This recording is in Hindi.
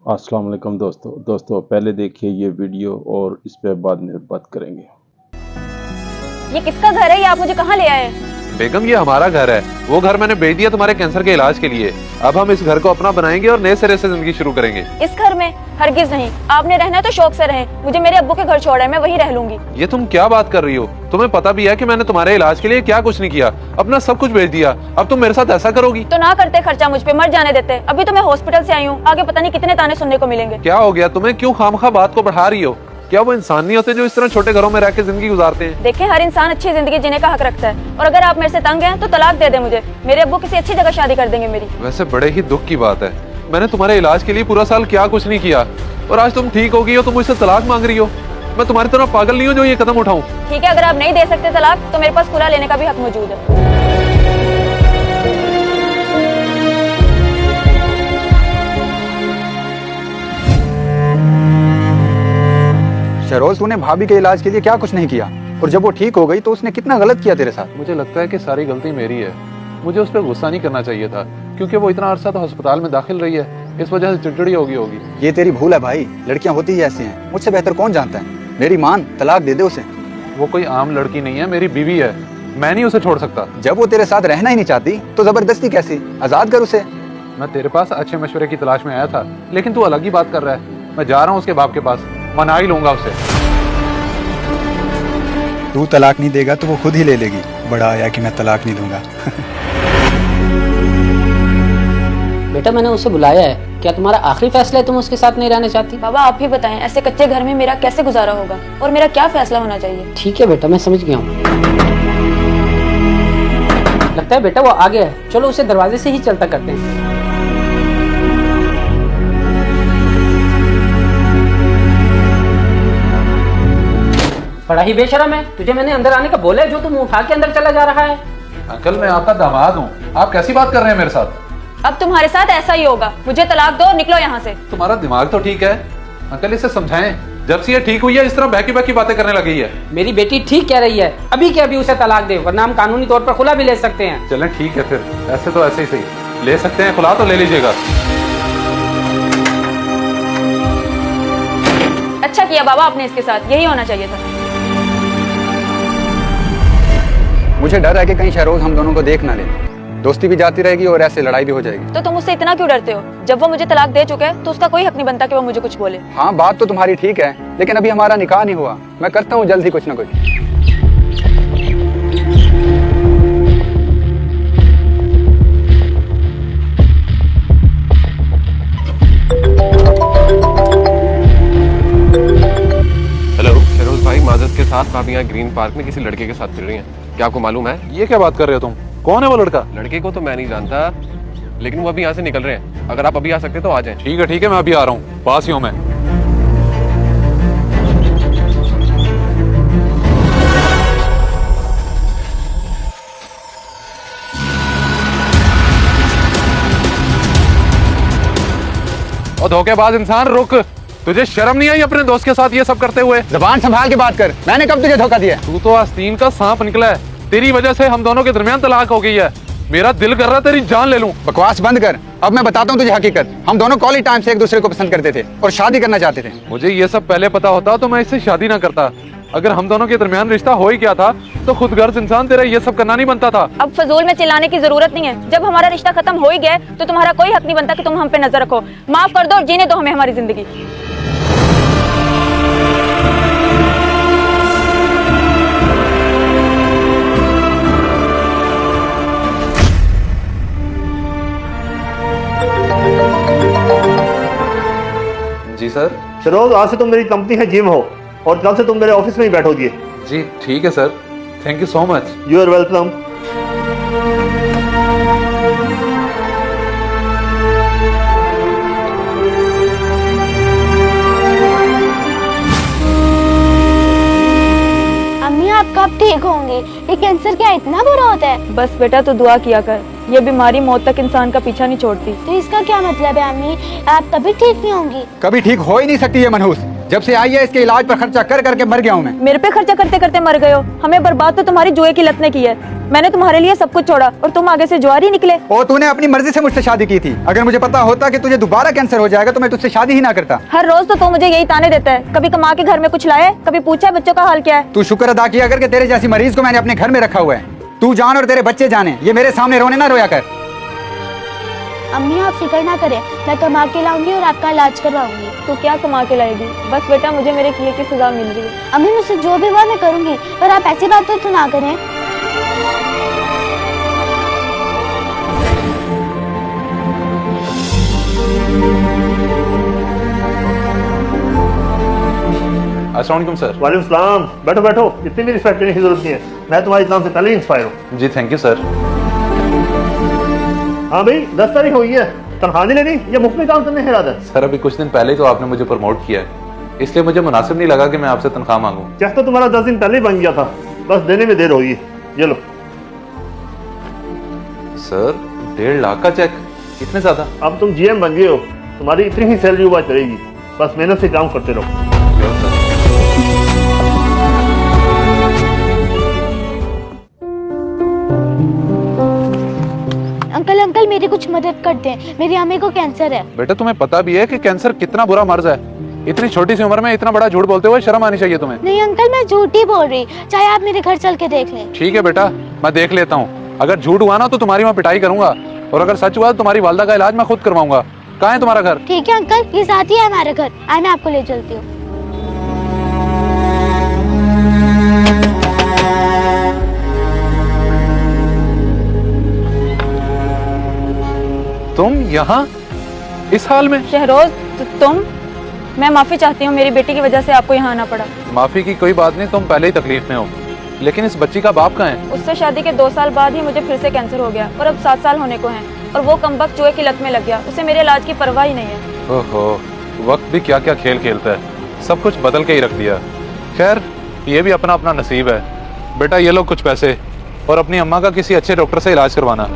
अस्सलाम वालेकुम दोस्तों पहले देखिए ये वीडियो और इस पे बाद में बात करेंगे। ये किसका घर है? ये आप मुझे कहाँ ले आए? बेगम ये हमारा घर है। वो घर मैंने बेच दिया तुम्हारे कैंसर के इलाज के लिए। अब हम इस घर को अपना बनाएंगे और नए सिरे से जिंदगी शुरू करेंगे। इस घर में? हरगिज नहीं। आपने रहना है तो शौक से रहें। मुझे मेरे अब्बू के घर छोड़ा है, मैं वहीं रह लूंगी। ये तुम क्या बात कर रही हो? तुम्हें पता भी है कि मैंने तुम्हारे इलाज के लिए क्या कुछ नहीं किया, अपना सब कुछ बेच दिया। अब तुम मेरे साथ ऐसा करोगी? तो ना करते खर्चा मुझ पे, मर जाने देते। अभी तो मैं हॉस्पिटल से आई हूँ, आगे पता नहीं कितने ताने सुनने को मिलेंगे। क्या हो गया तुम्हें? क्यों खामखा बात को बढ़ा रही हो? क्या वो इंसान नहीं होते जो इस तरह छोटे घरों में रह के जिंदगी गुजारते हैं? देखिए, हर इंसान अच्छी जिंदगी जीने का हक रखता है, और अगर आप मेरे से तंग हैं तो तलाक दे दे मुझे। मेरे अब्बू किसी अच्छी जगह शादी कर देंगे मेरी। वैसे बड़े ही दुख की बात है, मैंने तुम्हारे इलाज के लिए पूरा साल क्या कुछ नहीं किया और आज तुम ठीक हो गई हो तो मुझसे तलाक मांग रही हो। मैं तुम्हारी तरह पागल नहीं हूँ जो ये कदम उठाऊं। ठीक है, अगर आप नहीं दे सकते तलाक तो मेरे पास खुला लेने का भी हक मौजूद है। शहरोज, तूने भाभी के इलाज के लिए क्या कुछ नहीं किया, और जब वो ठीक हो गई तो उसने कितना गलत किया तेरे साथ। मुझे लगता है कि सारी गलती मेरी है। मुझे उस पर गुस्सा नहीं करना चाहिए था, क्योंकि वो इतना अरसा तो अस्पताल में दाखिल रही है, इस वजह से चिड़चिड़ी होगी। ये तेरी भूल है भाई, लड़कियां होती ही ऐसी हैं। मुझसे बेहतर कौन जानता है। मेरी मान, तलाक दे दे उसे। वो कोई आम लड़की नहीं है, मेरी बीवी है। मैं नहीं उसे छोड़ सकता। जब वो तेरे साथ रहना ही नहीं चाहती तो जबरदस्ती कैसी? आजाद कर उसे। मैं तेरे पास अच्छे मशवरे की तलाश में आया था, लेकिन तू अलग ही बात कर रहा है। मैं जा रहा हूँ उसके बाप के पास, मना ही लूंगा उसे। तू तलाक नहीं देगा तो वो खुद ही ले लेगी। बड़ा आया कि मैं तलाक नहीं दूंगा। बेटा, मैंने उसे बुलाया है। क्या तुम्हारा आखिरी फैसला है? तुम उसके साथ नहीं रहना चाहती? बाबा आप ही बताएं, ऐसे कच्चे घर में मेरा कैसे गुजारा होगा, और मेरा क्या फैसला होना चाहिए? ठीक है बेटा, मैं समझ गया हूँ। लगता है बेटा वो आ गया है। चलो उसे दरवाजे से ही चलता करते हैं। बड़ा ही बेशरम है, तुझे मैंने अंदर आने का बोला है, जो तुम उठा के अंदर चला जा रहा है। अंकल, मैं आपका दामाद हूँ, आप कैसी बात कर रहे हैं मेरे साथ? अब तुम्हारे साथ ऐसा ही होगा। मुझे तलाक दो और निकलो यहाँ से। तुम्हारा दिमाग तो ठीक है अंकल, इसे समझाएं। जब से ये ठीक हुई है इस तरह बहकी बहकी बातें करने लगी है। मेरी बेटी ठीक कह रही है, अभी के अभी उसे तलाक दे, वरना हम कानूनी तौर पर खुला भी ले सकते हैं। चलें ठीक है फिर, ऐसे तो ऐसे ही सही ले सकते हैं खुला, तो ले लीजिएगा। अच्छा किया बाबा आपने इसके साथ, यही होना चाहिए था। मुझे डर है कि कहीं शहरोज हम दोनों को देख ना ले। दोस्ती भी जाती रहेगी और ऐसे लड़ाई भी हो जाएगी। तो तुम उससे इतना क्यों डरते हो? जब वो मुझे तलाक दे चुके हैं तो उसका कोई हक नहीं बनता कि वो मुझे कुछ बोले। हाँ, बात तो तुम्हारी ठीक है, लेकिन अभी हमारा निकाह नहीं हुआ। मैं करता हूँ जल्द ही कुछ ना कुछ। हेलो फिरोज भाई, माजरत के साथ आप यहाँ ग्रीन पार्क में किसी लड़के के साथ फिर रही हैं। क्या आपको मालूम है? ये क्या बात कर रहे हो तुम? कौन है वो लड़का? लड़के को तो मैं नहीं जानता, लेकिन वो अभी यहाँ से निकल रहे हैं। अगर आप अभी आ सकते तो आ जाएं। ठीक है, मैं अभी आ रहा हूँ, पास ही हूँ मैं। और धोखेबाज इंसान, रुक। तुझे शर्म नहीं आई अपने दोस्त के साथ ये सब करते हुए? जबान संभाल के बात कर। मैंने कब तुझे धोखा दिया? तू तो आस्तीन का सांप निकला है। तेरी वजह से हम दोनों के दरमियान तलाक हो गई है। मेरा दिल कर रहा है तेरी जान ले लूं। बकवास बंद कर। अब मैं बताता हूँ तुझे हकीकत। हम दोनों कॉलेज टाइम से एक दूसरे को पसंद करते थे और शादी करना चाहते थे। मुझे ये सब पहले पता होता तो मैं इससे शादी ना करता। अगर हम दोनों के दरमियान रिश्ता हो ही गया था तो खुदगर्ज इंसान तेरा ये सब करना नहीं बनता था। अब फजूल में चिल्लाने की जरूरत नहीं है। जब हमारा रिश्ता खत्म हो ही गया तो तुम्हारा कोई हक नहीं बनता कि तुम हम पे नजर रखो। माफ कर दो और जीने दो हमें हमारी जिंदगी। जी सर। शहरोज, आज से तुम मेरी कंपनी है जिम हो, और कल से तुम मेरे ऑफिस में ही बैठोगी। जी ठीक है sir, thank you so much. You are welcome. अम्मी, आप कब ठीक होंगी? ये कैंसर क्या इतना बुरा होता है? बस बेटा तू दुआ किया कर, ये बीमारी मौत तक इंसान का पीछा नहीं छोड़ती। तो इसका क्या मतलब है अम्मी? आप कभी ठीक नहीं होंगी? कभी ठीक हो ही नहीं सकती ये मनहूस। जब से आई है इसके इलाज पर खर्चा कर करके मर गया हूँ मैं। मेरे पे खर्चा करते करते मर गए हो। हमें बर्बाद तो तुम्हारी जुए की लत ने की है। मैंने तुम्हारे लिए सब कुछ छोड़ा और तुम आगे से जुआरी निकले। और तूने अपनी मर्जी से मुझसे शादी की थी। अगर मुझे पता होता कि तुझे दोबारा कैंसर हो जाएगा तो मैं तुझसे शादी ही ना करता। हर रोज तो मुझे यही ताने देता है, कभी कमा के घर में कुछ लाए, कभी पूछा है बच्चों का हाल क्या है। तू शुक्र अदा किया करके तेरे जैसी मरीज को मैंने अपने घर में रखा हुआ है। तू जान और तेरे बच्चे जाने, ये मेरे सामने रोने ना रोया कर। अम्मी आप फिक्र ना करें, मैं कमा के लाऊंगी और आपका इलाज करवाऊंगी। तू क्या कमा के लाएगी? बस बेटा मुझे मेरे किए की सजा मिल रही है। अम्मी मुझसे जो भी हुआ मैं करूंगी, पर आप ऐसी बात तो ना करें। अस्सलाम वालेकुम सर। वालेकुम सलाम। बैठो बैठो, इतनी भी रिस्पेक्ट करने की जरूरत नहीं है। मैं तुम्हारे एग्जाम से पहले ही इंस्पायर हूँ। जी थैंक यू सर। हाँ भाई, 10 तारीख हुई है, तनख्वाह नहीं लेनी या मुफ्त में काम करने का इरादा है? सर अभी कुछ दिन पहले तो आपने मुझे प्रमोट किया है, इसलिए मुझे मुनासिब नहीं लगा कि मैं आपसे तनख्वाह मांगूं। चेक तो तुम्हारा 10 दिन पहले ही बन गया था, बस देने में देर हो गई। ये लो। सर 1.5 लाख का चेक, इतने ज्यादा? अब तुम जीएम बन गए हो, तुम्हारी इतनी ही सैलरी हुआ चलेगी। बस मेहनत से काम करते रहो। अंकल अंकल मेरी कुछ मदद करते हैं, मेरी अम्मी को कैंसर है। बेटा तुम्हें पता भी है कि कैंसर कितना बुरा मर्ज है? इतनी छोटी सी उम्र में इतना बड़ा झूठ बोलते हुए शर्म आनी चाहिए तुम्हें। नहीं अंकल मैं झूठ ही बोल रही, चाहे आप मेरे घर चल के देख लें। ठीक है बेटा, मैं देख लेता हूँ। अगर झूठ हुआ ना तो तुम्हारी मैं पिटाई करूंगा, और अगर सच हुआ तो तुम्हारी वालदा का इलाज मैं खुद करवाऊंगा। कहाँ है तुम्हारा घर? ठीक है अंकल, ये साथ ही है हमारा घर, आए मैं आपको ले चलती हूँ। तुम यहाँ इस हाल में? शहरोज तुम, मैं माफी चाहती हूँ, मेरी बेटी की वजह से आपको यहाँ आना पड़ा। माफी की कोई बात नहीं, तुम पहले ही तकलीफ में हो। लेकिन इस बच्ची का बाप कहाँ है? उससे शादी के 2 साल बाद ही मुझे फिर से कैंसर हो गया और अब 7 साल होने को हैं, और वो कमबख्त जुए की लत में लग गया। उसे मेरे इलाज की परवाह ही नहीं है। ओहो, वक्त भी क्या क्या खेल खेलता है, सब कुछ बदल के ही रख दिया। खैर ये भी अपना अपना नसीब है। बेटा ये लो कुछ पैसे, और अपनी अम्मा का किसी अच्छे डॉक्टर से इलाज करवाना।